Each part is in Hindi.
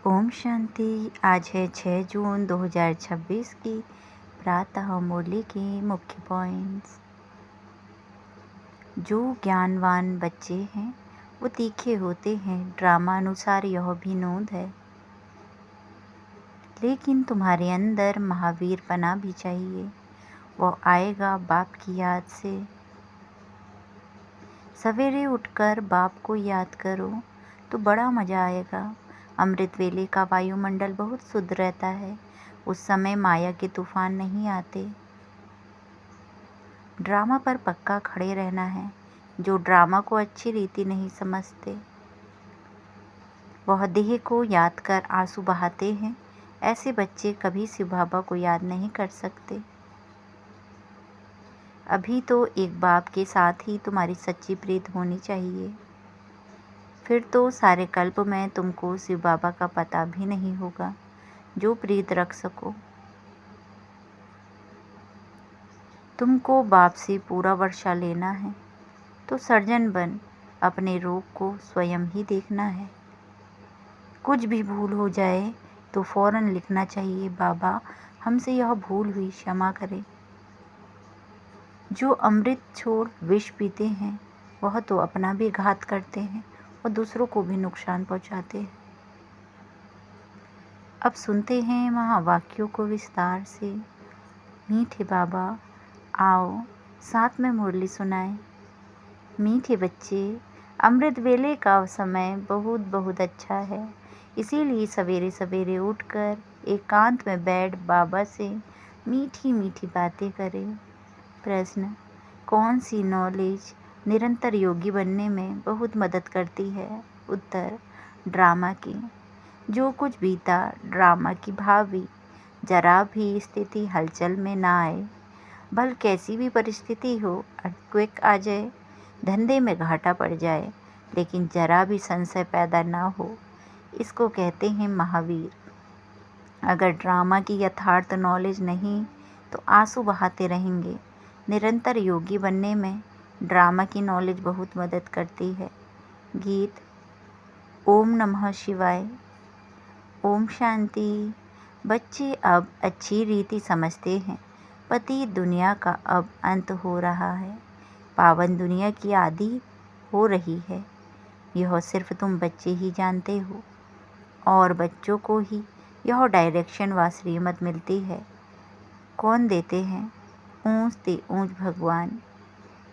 ओम शांति। आज है 6 जून 2026 की प्रातः मुरली के मुख्य पॉइंट्स। जो ज्ञानवान बच्चे हैं वो तीखे होते हैं, ड्रामा अनुसार यह भी नोंद है। लेकिन तुम्हारे अंदर महावीर पना भी चाहिए, वो आएगा बाप की याद से। सवेरे उठकर बाप को याद करो तो बड़ा मज़ा आएगा। अमृत वेले का वायुमंडल बहुत शुद्ध रहता है, उस समय माया के तूफान नहीं आते। ड्रामा पर पक्का खड़े रहना है। जो ड्रामा को अच्छी रीति नहीं समझते वह देह को याद कर आंसू बहाते हैं। ऐसे बच्चे कभी शिव बाबा को याद नहीं कर सकते। अभी तो एक बाप के साथ ही तुम्हारी सच्ची प्रीत होनी चाहिए, फिर तो सारे कल्प में तुमको शिव बाबा का पता भी नहीं होगा जो प्रीत रख सको। तुमको बाप से पूरा वर्षा लेना है तो सर्जन बन अपने रोग को स्वयं ही देखना है। कुछ भी भूल हो जाए तो फौरन लिखना चाहिए, बाबा हमसे यह भूल हुई, क्षमा करें। जो अमृत छोड़ विष पीते हैं वह तो अपना भी घात करते हैं और दूसरों को भी नुकसान पहुंचाते हैं। अब सुनते हैं महावाक्यों को विस्तार से। मीठे बाबा आओ साथ में मुरली सुनाएं। मीठे बच्चे, अमृत वेले का समय बहुत बहुत अच्छा है, इसीलिए सवेरे सवेरे उठकर एकांत में बैठ बाबा से मीठी मीठी बातें करें। प्रश्न: कौन सी नॉलेज निरंतर योगी बनने में बहुत मदद करती है? उत्तर: ड्रामा की। जो कुछ बीता ड्रामा की भावी जरा भी स्थिति हलचल में ना आए, भल कैसी भी परिस्थिति हो, अर्थक्वेक आ जाए, धंधे में घाटा पड़ जाए, लेकिन जरा भी संशय पैदा ना हो, इसको कहते हैं महावीर। अगर ड्रामा की यथार्थ नॉलेज नहीं तो आंसू बहाते रहेंगे। निरंतर योगी बनने में ड्रामा की नॉलेज बहुत मदद करती है। गीत। ओम नमः शिवाय। ओम शांति। बच्चे अब अच्छी रीति समझते हैं, पति दुनिया का अब अंत हो रहा है, पावन दुनिया की आदि हो रही है। यह सिर्फ तुम बच्चे ही जानते हो और बच्चों को ही यह डायरेक्शन व श्रीमत मिलती है। कौन देते हैं? ऊंच ते ऊंच भगवान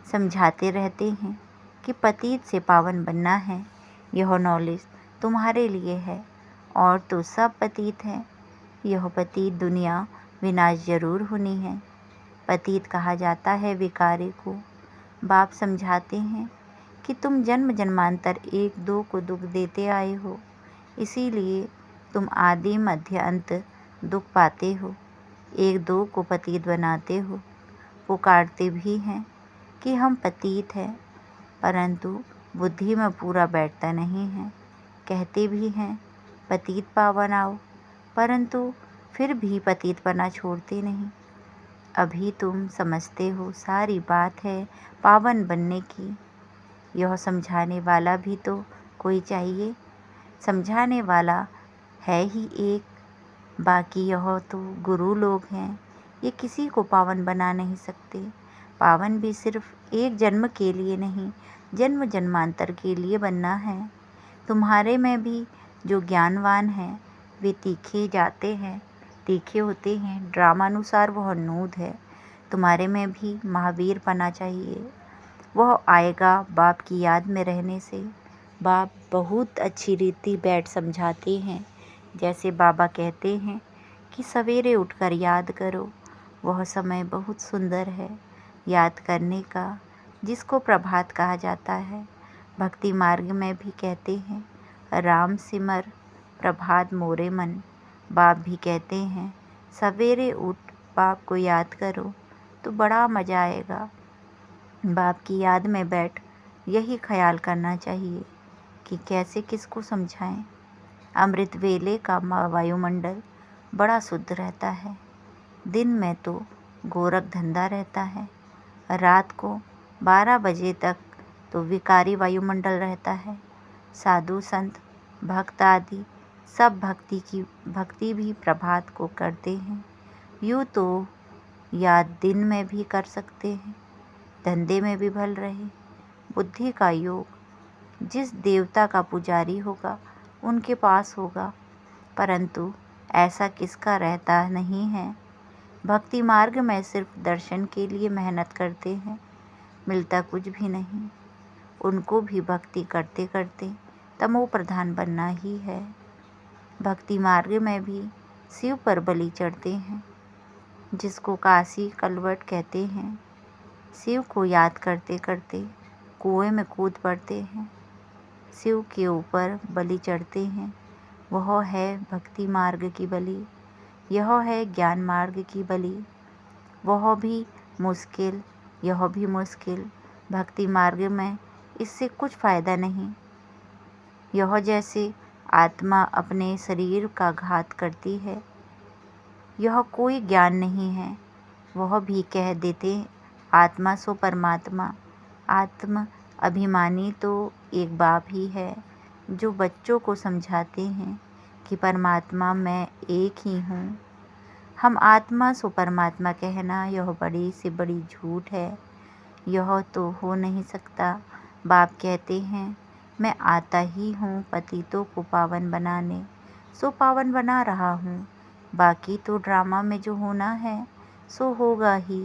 समझाते रहते हैं कि पतित से पावन बनना है। यह नॉलेज तुम्हारे लिए है और तो सब पतित हैं। यह पतित दुनिया विनाश जरूर होनी है। पतित कहा जाता है विकारी को। बाप समझाते हैं कि तुम जन्म जन्मांतर एक दो को दुख देते आए हो, इसीलिए तुम आदि मध्य अंत दुख पाते हो। एक दो को पतित बनाते हो। पुकारते भी हैं कि हम पतित हैं, परंतु बुद्धि में पूरा बैठता नहीं है। कहते भी हैं पतित पावन आओ, परंतु फिर भी पतितपना छोड़ते नहीं। अभी तुम समझते हो सारी बात है पावन बनने की। यह समझाने वाला भी तो कोई चाहिए। समझाने वाला है ही एक, बाकी यह तो गुरु लोग हैं, ये किसी को पावन बना नहीं सकते। पावन भी सिर्फ एक जन्म के लिए नहीं, जन्म जन्मांतर के लिए बनना है। तुम्हारे में भी जो ज्ञानवान हैं वे तीखे जाते हैं, तीखे होते हैं, ड्रामानुसार वह नूद है। तुम्हारे में भी महावीर पना चाहिए, वह आएगा बाप की याद में रहने से। बाप बहुत अच्छी रीति बैठ समझाते हैं। जैसे बाबा कहते हैं कि सवेरे उठकर याद करो, वह समय बहुत सुंदर है याद करने का, जिसको प्रभात कहा जाता है। भक्ति मार्ग में भी कहते हैं राम सिमर प्रभात मोरे मन। बाप भी कहते हैं सवेरे उठ बाप को याद करो तो बड़ा मज़ा आएगा। बाप की याद में बैठ यही ख्याल करना चाहिए कि कैसे किसको समझाएं। अमृत वेले का वायुमंडल बड़ा शुद्ध रहता है। दिन में तो गोरख धंधा रहता है, रात को 12 बजे तक तो विकारी वायुमंडल रहता है। साधु संत भक्त आदि सब भक्ति भी प्रभात को करते हैं। यूँ तो याद दिन में भी कर सकते हैं, धंधे में भी भल रहे। बुद्धि का योग जिस देवता का पुजारी होगा उनके पास होगा, परंतु ऐसा किसका रहता नहीं है। भक्ति मार्ग में सिर्फ दर्शन के लिए मेहनत करते हैं, मिलता कुछ भी नहीं। उनको भी भक्ति करते करते तमो प्रधान बनना ही है। भक्ति मार्ग में भी शिव पर बलि चढ़ते हैं, जिसको काशी कलवट कहते हैं। शिव को याद करते करते कुएं में कूद पड़ते हैं, शिव के ऊपर बलि चढ़ते हैं। वह है भक्ति मार्ग की बलि, यह है ज्ञान मार्ग की बलि। वह भी मुश्किल, यह भी मुश्किल। भक्ति मार्ग में इससे कुछ फ़ायदा नहीं। यह जैसे आत्मा अपने शरीर का घात करती है, यह कोई ज्ञान नहीं है। वह भी कह देते आत्मा सो परमात्मा। आत्म अभिमानी तो एक बाप ही है, जो बच्चों को समझाते हैं कि परमात्मा मैं एक ही हूँ। हम आत्मा सो परमात्मा कहना यह बड़ी से बड़ी झूठ है। यह तो हो नहीं सकता। बाप कहते हैं मैं आता ही हूँ पतितों को पावन बनाने, सो पावन बना रहा हूँ। बाकी तो ड्रामा में जो होना है सो होगा ही।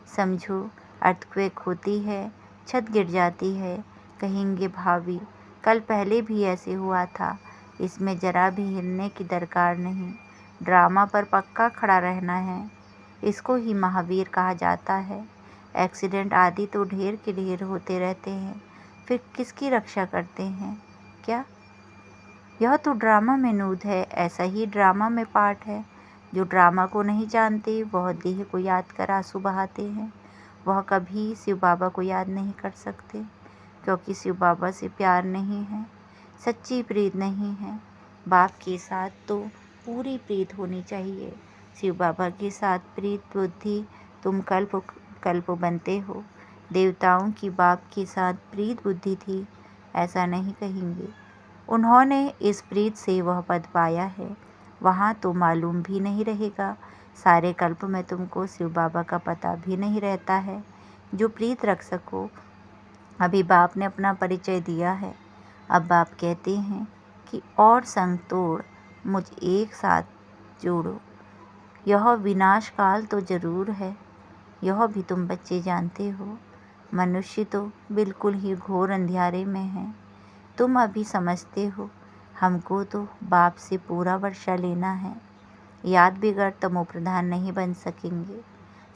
समझो, अर्थक्वेक होती है, छत गिर जाती है, कहेंगे भाभी कल पहले भी ऐसे हुआ था, इसमें जरा भी हिलने की दरकार नहीं। ड्रामा पर पक्का खड़ा रहना है, इसको ही महावीर कहा जाता है। एक्सीडेंट आदि तो ढेर के ढेर होते रहते हैं, फिर किसकी रक्षा करते हैं क्या? यह तो ड्रामा में नूद है, ऐसा ही ड्रामा में पार्ट है। जो ड्रामा को नहीं जानते वह देह को याद कर आंसू बहाते हैं। वह कभी शिव बाबा को याद नहीं कर सकते, क्योंकि शिव बाबा से प्यार नहीं है, सच्ची प्रीत नहीं है। बाप के साथ तो पूरी प्रीत होनी चाहिए। शिव बाबा के साथ प्रीत बुद्धि तुम कल्प कल्प बनते हो। देवताओं की बाप के साथ प्रीत बुद्धि थी, ऐसा नहीं कहेंगे। उन्होंने इस प्रीत से वह पद पाया है, वहाँ तो मालूम भी नहीं रहेगा। सारे कल्प में तुमको शिव बाबा का पता भी नहीं रहता है, जो प्रीत रख सको। अभी बाप ने अपना परिचय दिया है। अब बाप कहते हैं कि और संग तोड़ मुझ एक साथ जोड़ो। यह विनाश काल तो जरूर है, यह भी तुम बच्चे जानते हो। मनुष्य तो बिल्कुल ही घोर अंधियारे में है। तुम अभी समझते हो, हमको तो बाप से पूरा वर्षा लेना है। याद बिगड़ तमो प्रधान नहीं बन सकेंगे।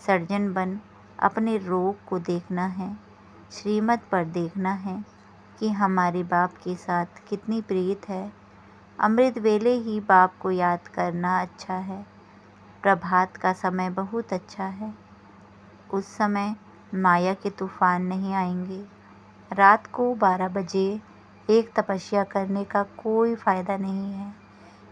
सर्जन बन अपने रोग को देखना है, श्रीमत पर देखना है कि हमारे बाप के साथ कितनी प्रीत है। अमृत वेले ही बाप को याद करना अच्छा है। प्रभात का समय बहुत अच्छा है, उस समय माया के तूफान नहीं आएंगे। रात को 12 बजे एक तपस्या करने का कोई फ़ायदा नहीं है,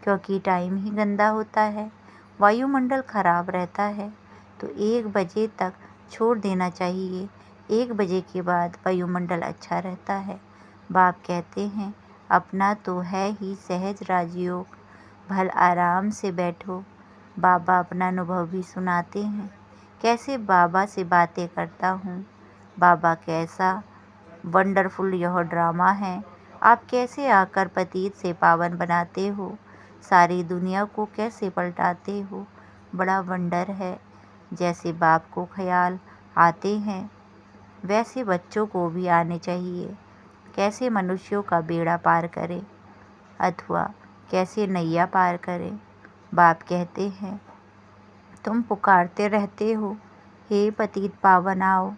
क्योंकि टाइम ही गंदा होता है, वायुमंडल खराब रहता है, तो 1 बजे तक छोड़ देना चाहिए। 1 बजे के बाद वायुमंडल अच्छा रहता है। बाप कहते हैं अपना तो है ही सहज राजयोग, भल आराम से बैठो। बाबा अपना अनुभव भी सुनाते हैं, कैसे बाबा से बातें करता हूँ। बाबा कैसा वंडरफुल यह ड्रामा है। आप कैसे आकर पतित से पावन बनाते हो, सारी दुनिया को कैसे पलटाते हो, बड़ा वंडर है। जैसे बाप को ख्याल आते हैं वैसे बच्चों को भी आने चाहिए। कैसे मनुष्यों का बेड़ा पार करें अथवा कैसे नैया पार करें। बाप कहते हैं तुम पुकारते रहते हो, हे पतित पावन आओ,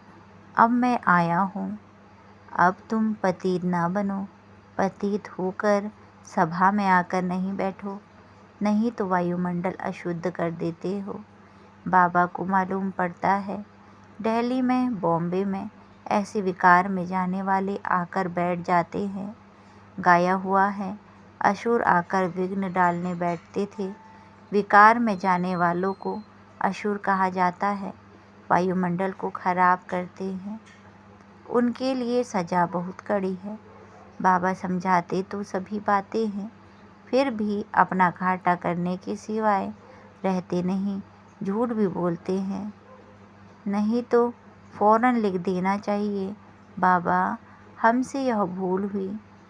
अब मैं आया हूँ। अब तुम पतित ना बनो, पतित होकर सभा में आकर नहीं बैठो, नहीं तो वायुमंडल अशुद्ध कर देते हो। बाबा को मालूम पड़ता है दिल्ली में, बॉम्बे में ऐसे विकार में जाने वाले आकर बैठ जाते हैं। गाया हुआ है असुर आकर विघ्न डालने बैठते थे। विकार में जाने वालों को असुर कहा जाता है, वायुमंडल को खराब करते हैं। उनके लिए सज़ा बहुत कड़ी है। बाबा समझाते तो सभी बातें हैं, फिर भी अपना घाटा करने के सिवाय रहते नहीं, झूठ भी बोलते हैं। नहीं तो फौरन लिख देना चाहिए, बाबा हमसे यह भूल हुई,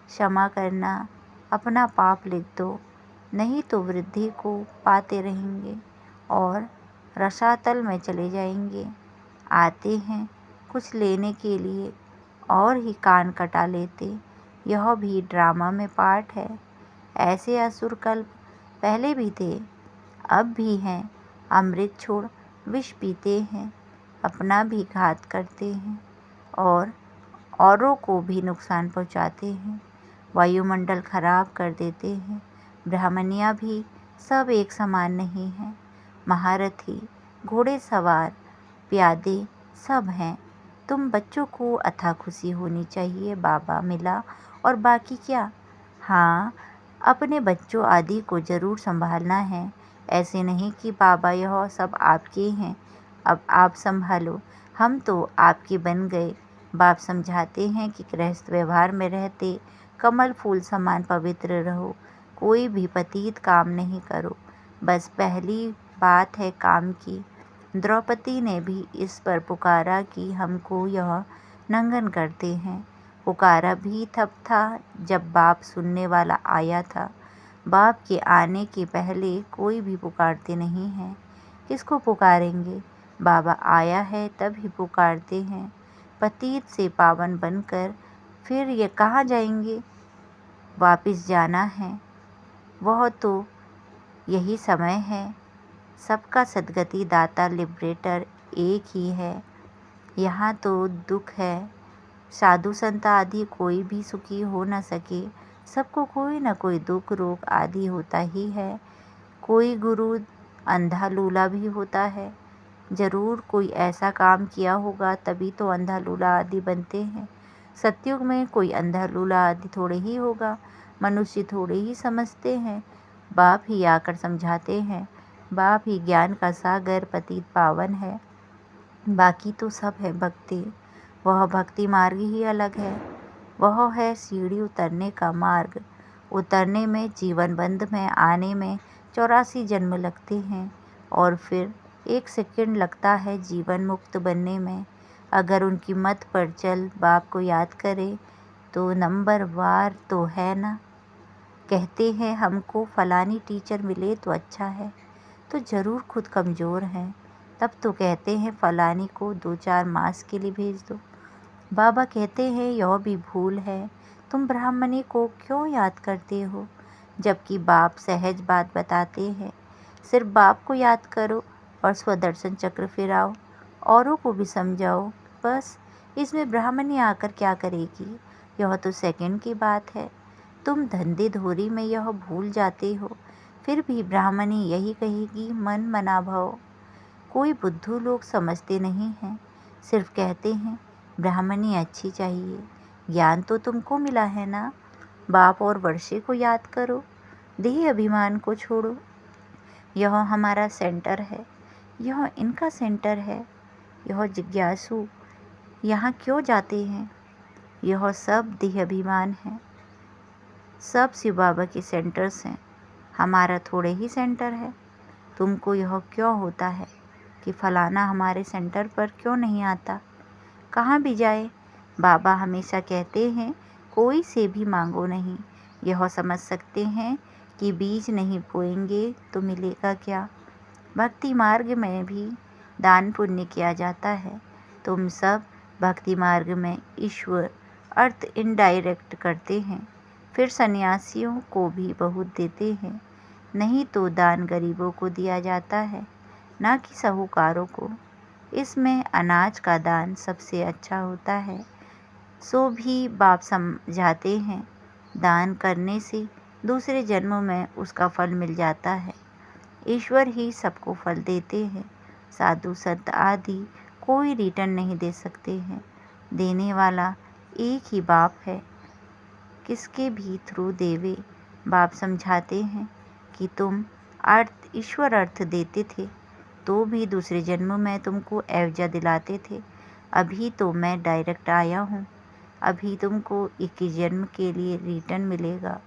क्षमा करना, अपना पाप लिख दो, नहीं तो वृद्धि को पाते रहेंगे और रसातल में चले जाएंगे। आते हैं कुछ लेने के लिए और ही कान कटा लेते, यह भी ड्रामा में पार्ट है। ऐसे असुर कल्प पहले भी थे, अब भी हैं। अमृत छोड़ विष पीते हैं, अपना भी घात करते हैं और औरों को भी नुकसान पहुंचाते हैं, वायुमंडल खराब कर देते हैं। ब्राह्मणियाँ भी सब एक समान नहीं हैं, महारथी, घोड़ेसवार, प्यादे सब हैं। तुम बच्चों को अथाह खुशी होनी चाहिए, बाबा मिला और बाकी क्या। हाँ, अपने बच्चों आदि को जरूर संभालना है, ऐसे नहीं कि बाबा यह सब आपके हैं, अब आप संभालो, हम तो आपके बन गए। बाप समझाते हैं कि गृहस्थ व्यवहार में रहते कमल फूल समान पवित्र रहो, कोई भी पतित काम नहीं करो। बस पहली बात है काम की। द्रौपदी ने भी इस पर पुकारा कि हमको यह नंगन करते हैं। पुकारा भी तब था जब बाप सुनने वाला आया था। बाप के आने के पहले कोई भी पुकारते नहीं हैं। किसको पुकारेंगे? बाबा आया है तब ही पुकारते हैं। पतित से पावन बनकर फिर ये कहाँ जाएंगे? वापिस जाना है, वह तो यही समय है। सबका सद्गति दाता लिबरेटर एक ही है। यहाँ तो दुख है, साधु संत आदि कोई भी सुखी हो न सके, सबको कोई न कोई दुख रोग आदि होता ही है। कोई गुरु अंधा लूला भी होता है, जरूर कोई ऐसा काम किया होगा तभी तो अंधा लूला आदि बनते हैं। सतयुग में कोई अंधा लूला आदि थोड़े ही होगा, मनुष्य थोड़े ही समझते हैं। बाप ही आकर समझाते हैं, बाप ही ज्ञान का सागर पतित पावन है, बाकी तो सब है भक्ति। वह भक्ति मार्ग ही अलग है, वह है सीढ़ी उतरने का मार्ग। उतरने में जीवन बंध में आने में 84 जन्म लगते हैं और फिर 1 सेकंड लगता है जीवन मुक्त बनने में। अगर उनकी मत पर चल बाप को याद करे तो नंबर वार तो है ना। कहते हैं हमको फलानी टीचर मिले तो अच्छा है, तो ज़रूर खुद कमज़ोर हैं, तब तो कहते हैं फलानी को 2-4 मास के लिए भेज दो। बाबा कहते हैं यह भी भूल है, तुम ब्राह्मणी को क्यों याद करते हो, जबकि बाप सहज बात बताते हैं। सिर्फ बाप को याद करो और स्वदर्शन चक्र फिराओ, औरों को भी समझाओ। बस इसमें ब्राह्मणी आकर क्या करेगी, यह तो सेकंड की बात है। तुम धंधे धोरी में यह भूल जाते हो, फिर भी ब्राह्मणी यही कहेगी मन मना भव। कोई बुद्धू लोग समझते नहीं हैं, सिर्फ कहते हैं ब्राह्मणी अच्छी चाहिए। ज्ञान तो तुमको मिला है ना, बाप और वर्षे को याद करो, देह अभिमान को छोड़ो। यह हमारा सेंटर है, यह इनका सेंटर है। यह जिज्ञासु यहाँ क्यों जाते हैं, यह सब देह अभिमान है। सब शिव बाबा के सेंटर्स हैं, हमारा थोड़े ही सेंटर है। तुमको यह क्यों होता है कि फलाना हमारे सेंटर पर क्यों नहीं आता। कहाँ भी जाए बाबा हमेशा कहते हैं कोई से भी मांगो नहीं। यह समझ सकते हैं कि बीज नहीं बोएंगे तो मिलेगा क्या। भक्ति मार्ग में भी दान पुण्य किया जाता है। तुम सब भक्ति मार्ग में ईश्वर अर्थ इनडायरेक्ट करते हैं, फिर सन्यासियों को भी बहुत देते हैं। नहीं तो दान गरीबों को दिया जाता है, ना कि साहूकारों को। इसमें अनाज का दान सबसे अच्छा होता है। सो भी बाप समझाते हैं, दान करने से दूसरे जन्म में उसका फल मिल जाता है। ईश्वर ही सबको फल देते हैं, साधु संत आदि कोई रिटर्न नहीं दे सकते हैं। देने वाला एक ही बाप है, किसके भी थ्रू देवे। बाप समझाते हैं कि तुम अर्थ ईश्वर अर्थ देते थे तो भी दूसरे जन्म में तुमको एवजा दिलाते थे। अभी तो मैं डायरेक्ट आया हूँ, अभी तुमको 21 जन्म के लिए रिटर्न मिलेगा।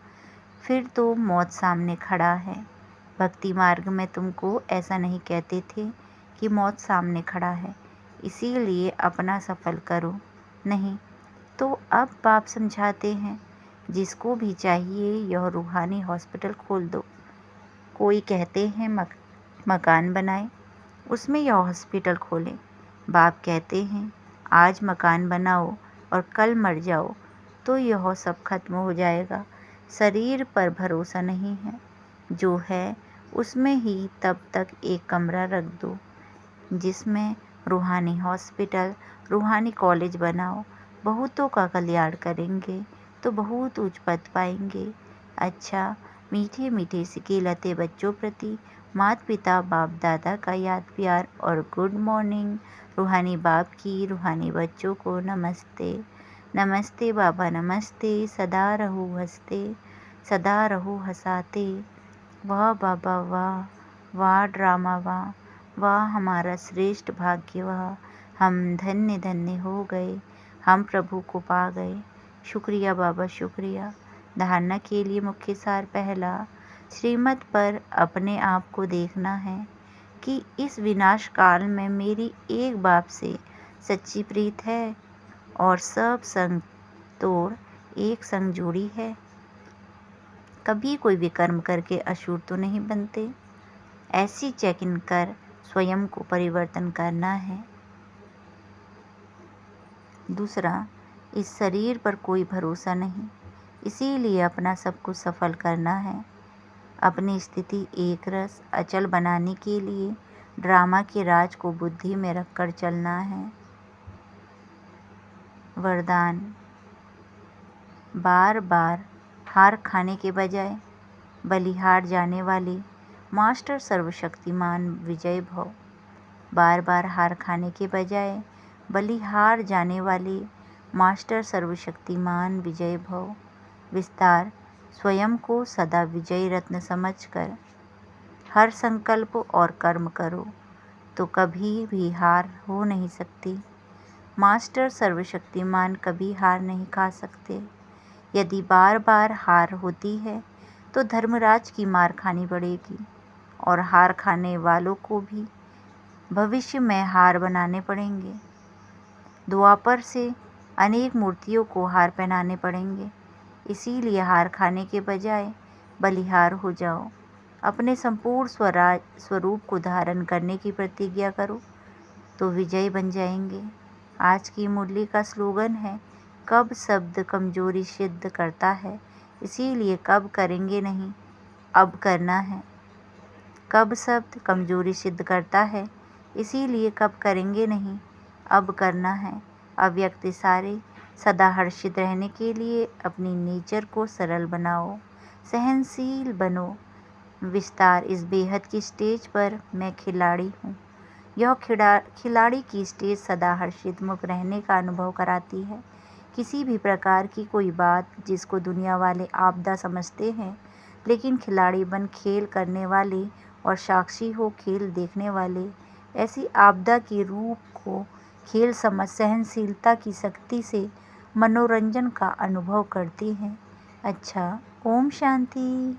फिर तो मौत सामने खड़ा है। भक्ति मार्ग में तुमको ऐसा नहीं कहते थे कि मौत सामने खड़ा है, इसीलिए अपना सफल करो। नहीं तो अब बाप समझाते हैं, जिसको भी चाहिए यह रूहानी हॉस्पिटल खोल दो। कोई कहते हैं मकान बनाए, उसमें यह हॉस्पिटल खोलें। बाप कहते हैं आज मकान बनाओ और कल मर जाओ तो यह सब खत्म हो जाएगा। शरीर पर भरोसा नहीं है, जो है उसमें ही तब तक एक कमरा रख दो, जिसमें रूहानी हॉस्पिटल, रूहानी कॉलेज बनाओ। बहुतों का कल्याण करेंगे तो बहुत उच्च पद पाएंगे। अच्छा, मीठे मीठे सिकेलते बच्चों प्रति माता पिता बाप दादा का याद प्यार और गुड मॉर्निंग। रूहानी बाप की रूहानी बच्चों को नमस्ते। नमस्ते बाबा नमस्ते, सदा रहो हंसते, सदा रहो हंसाते। वाह बाबा वाह, वाह ड्रामा वाह, वाह हमारा श्रेष्ठ भाग्य वाह। हम धन्य धन्य हो गए, हम प्रभु को पा गए। शुक्रिया बाबा शुक्रिया। धारणा के लिए मुख्य सार पहला, श्रीमत पर अपने आप को देखना है कि इस विनाश काल में मेरी एक बाप से सच्ची प्रीत है और सब संग तोड़ एक संग जोड़ी है। कभी कोई विकर्म करके असुर तो नहीं बनते। ऐसी चेक इन कर स्वयं को परिवर्तन करना है। दूसरा, इस शरीर पर कोई भरोसा नहीं, इसीलिए अपना सब कुछ सफल करना है। अपनी स्थिति एक रस अचल बनाने के लिए ड्रामा के राज को बुद्धि में रखकर चलना है। वरदान, बार बार हार खाने के बजाय बलिहार जाने वाले मास्टर सर्वशक्तिमान विजय भव। बार बार हार खाने के बजाय बलिहार जाने वाले मास्टर सर्वशक्तिमान विजय भव। विस्तार, स्वयं को सदा विजयी रत्न समझकर हर संकल्प और कर्म करो तो कभी भी हार हो नहीं सकती। मास्टर सर्वशक्तिमान कभी हार नहीं खा सकते। यदि बार बार हार होती है तो धर्मराज की मार खानी पड़ेगी और हार खाने वालों को भी भविष्य में हार बनाने पड़ेंगे। द्वापर से अनेक मूर्तियों को हार पहनाने पड़ेंगे, इसीलिए हार खाने के बजाय बलिहार हो जाओ। अपने संपूर्ण स्वरूप को धारण करने की प्रतिज्ञा करो तो विजयी बन जाएंगे। आज की मुरली का स्लोगन है, कब शब्द कमजोरी सिद्ध करता है, इसीलिए कब करेंगे नहीं, अब करना है। कब शब्द कमजोरी सिद्ध करता है, इसीलिए कब करेंगे नहीं, अब करना है। अव्यक्त इशारे, सदा हर्षित रहने के लिए अपनी नेचर को सरल बनाओ, सहनशील बनो। विस्तार, इस बेहद की स्टेज पर मैं खिलाड़ी हूँ। यह खिलाड़ी की स्टेज सदा हर्षित मुख रहने का अनुभव कराती है। किसी भी प्रकार की कोई बात जिसको दुनिया वाले आपदा समझते हैं, लेकिन खिलाड़ी बन खेल करने वाले और साक्षी हो खेल देखने वाले ऐसी आपदा के रूप को खेल समझ सहनशीलता की शक्ति से मनोरंजन का अनुभव करते हैं। अच्छा, ओम शांति।